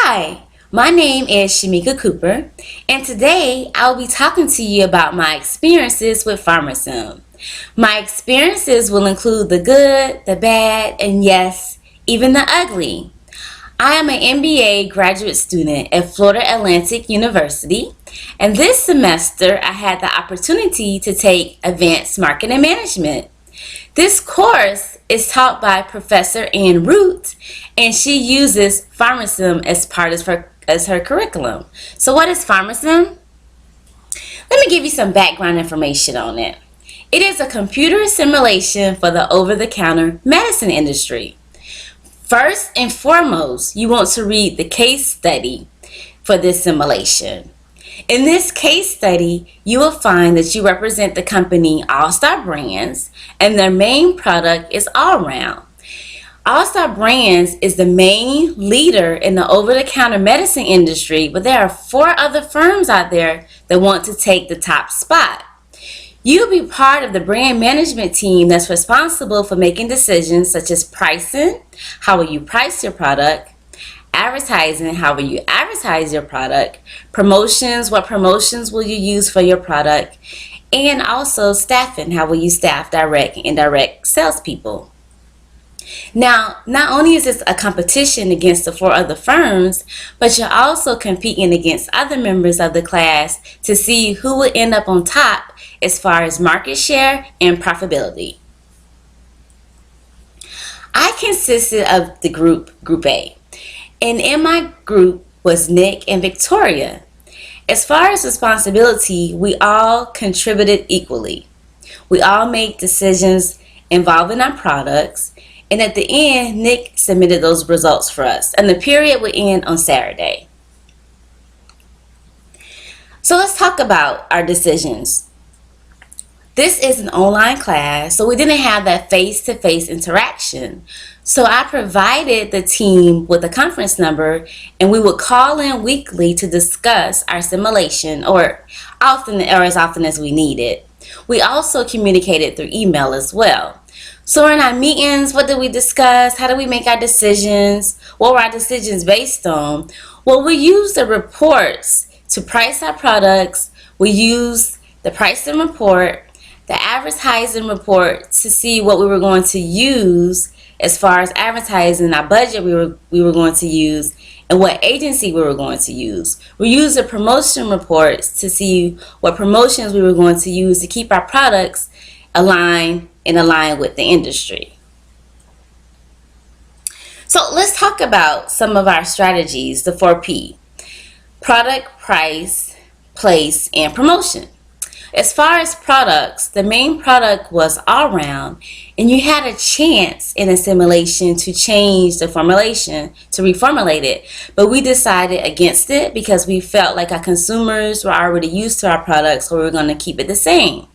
Hi, my name is Shamika Cooper, and today I'll be talking to you about my experiences with PharmaSim. My experiences will include the good, the bad, and yes, even the ugly. I am an MBA graduate student at Florida Atlantic University, and this semester I had the opportunity to take Advanced Marketing Management. This course is taught by Professor Ann Root, and she uses PharmaSim as part of her curriculum. So what is PharmaSim? Let me give you some background information on it. It is a computer simulation for the over-the-counter medicine industry. First and foremost, you want to read the case study for this simulation. In this case study, you will find that you represent the company All-Star Brands, and their main product is All-Round. All-Star Brands is the main leader in the over-the-counter medicine industry, but there are 4 other firms out there that want to take the top spot. You'll be part of the brand management team that's responsible for making decisions such as pricing, how will you price your product, advertising, how will you advertise your product, promotions, what promotions will you use for your product, and also staffing, how will you staff direct and indirect salespeople. Now, not only is this a competition against the 4 other firms, but you're also competing against other members of the class to see who will end up on top as far as market share and profitability. I consisted of the group A, and in my group was Nick and Victoria. As far as responsibility, we all contributed equally. We all made decisions involving our products, and at the end, Nick submitted those results for us, and the period would end on Saturday. So let's talk about our decisions. This is an online class, so we didn't have that face-to-face interaction. So I provided the team with a conference number, and we would call in weekly to discuss our simulation or as often as we needed. We also communicated through email as well. So in our meetings, what did we discuss? How did we make our decisions? What were our decisions based on? Well, we used the reports to price our products. We used the pricing report, the advertising report to see what we were going to use as far as advertising, our budget we were going to use, and what agency we were going to use. We used the promotion reports to see what promotions we were going to use to keep our products aligned with the industry. So let's talk about some of our strategies, the 4P: product, price, place, and promotion. As far as products, the main product was All-Round, and you had a chance in a simulation to change the formulation, to reformulate it, but we decided against it because we felt like our consumers were already used to our products, so we were going to keep it the same.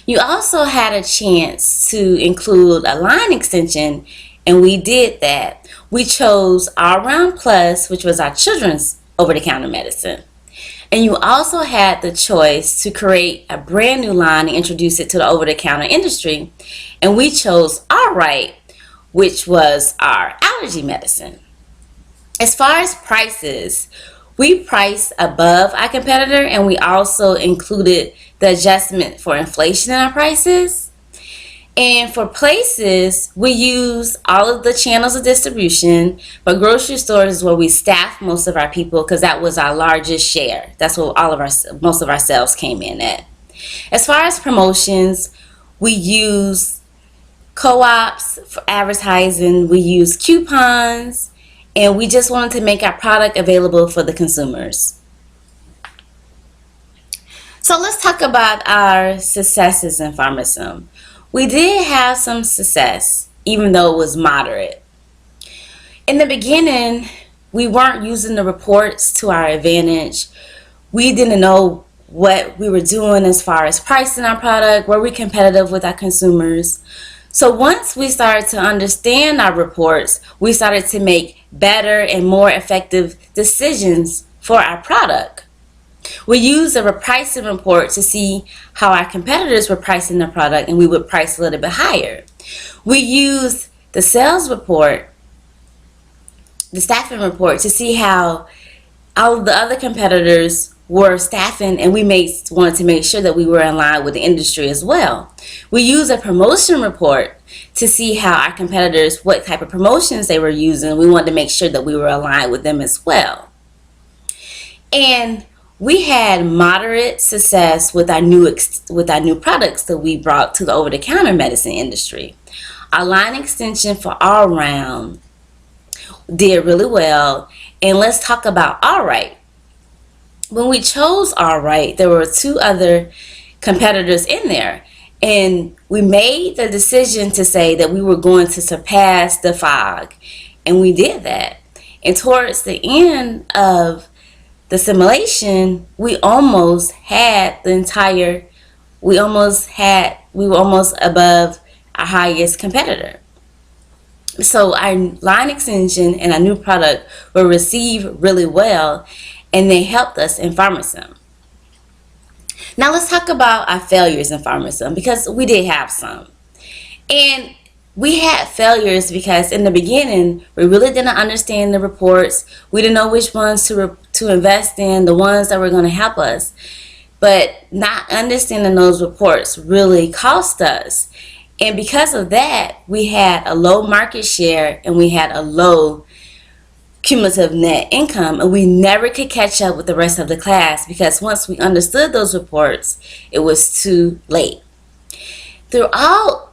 You also had a chance to include a line extension, and we did that. We chose All-Round Plus, which was our children's over-the-counter medicine. And you also had the choice to create a brand new line and introduce it to the over-the-counter industry. And we chose All Right, which was our allergy medicine. As far as prices, we priced above our competitor, and we also included the adjustment for inflation in our prices. And for places, we use all of the channels of distribution, but grocery stores is where we staff most of our people because that was our largest share. That's what most of our sales came in at. As far as promotions, we use co-ops for advertising, we use coupons, and we just wanted to make our product available for the consumers. So let's talk about our successes in PharmaSim. We did have some success, even though it was moderate. In the beginning, we weren't using the reports to our advantage. We didn't know what we were doing as far as pricing our product. Were we competitive with our consumers? So once we started to understand our reports, we started to make better and more effective decisions for our product. We used a pricing report to see how our competitors were pricing the product, and we would price a little bit higher. We used the sales report the staffing report to see how all of the other competitors were staffing, and we wanted to make sure that we were in line with the industry as well. We used a promotion report to see how our competitors, what type of promotions they were using. We wanted to make sure that we were aligned with them as well. And we had moderate success with our new products that we brought to the over-the-counter medicine industry. Our line extension for All Round did really well. And let's talk about All Right. When we chose All Right, there were 2 other competitors in there. And we made the decision to say that we were going to surpass the Fog. And we did that. And towards the end of the simulation, we almost had we were almost above our highest competitor. So our line extension and our new product were received really well, and they helped us in PharmaSim. Now let's talk about our failures in PharmaSim, because we did have some. And we had failures because in the beginning, we really didn't understand the reports. We didn't know which ones to invest in, the ones that were going to help us. But not understanding those reports really cost us. And because of that, we had a low market share and we had a low cumulative net income, and we never could catch up with the rest of the class because once we understood those reports, it was too late. Throughout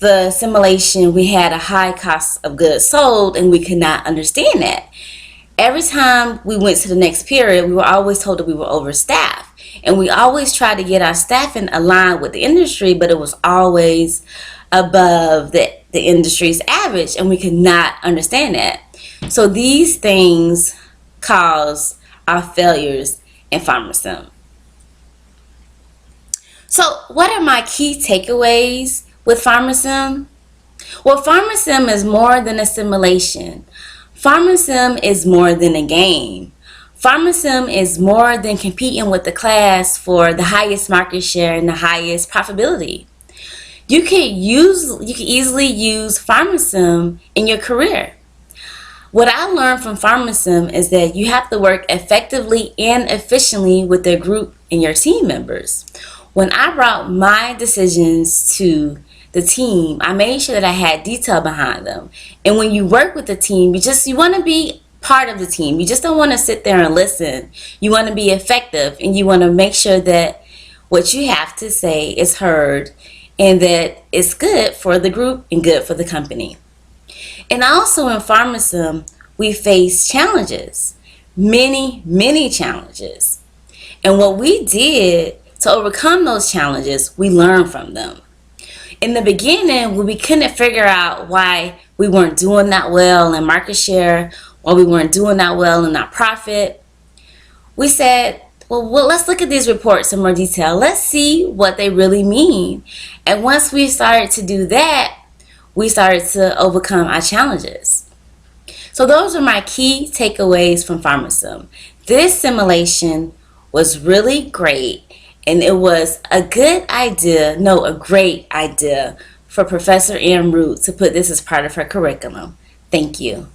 the simulation, we had a high cost of goods sold, and we could not understand that. Every time we went to the next period, we were always told that we were overstaffed. And we always tried to get our staffing aligned with the industry, but it was always above the industry's average, and we could not understand that. So these things cause our failures in PharmaSim. So what are my key takeaways with PharmaSim? Well, PharmaSim is more than a simulation. PharmaSim is more than a game. PharmaSim is more than competing with the class for the highest market share and the highest profitability. You can easily use PharmaSim in your career. What I learned from PharmaSim is that you have to work effectively and efficiently with the group and your team members. When I brought my decisions to the team, I made sure that I had detail behind them. And when you work with the team, you want to be part of the team. You just don't want to sit there and listen. You want to be effective, and you want to make sure that what you have to say is heard and that it's good for the group and good for the company. And also in PharmaSim, we face challenges, many challenges. And what we did to overcome those challenges, we learned from them. In the beginning, when we couldn't figure out why we weren't doing that well in market share, why we weren't doing that well in our profit, we said, well, let's look at these reports in more detail. Let's see what they really mean. And once we started to do that, we started to overcome our challenges. So those are my key takeaways from PharmaSim. This simulation was really great, and it was a great idea for Professor Ann Root to put this as part of her curriculum. Thank you.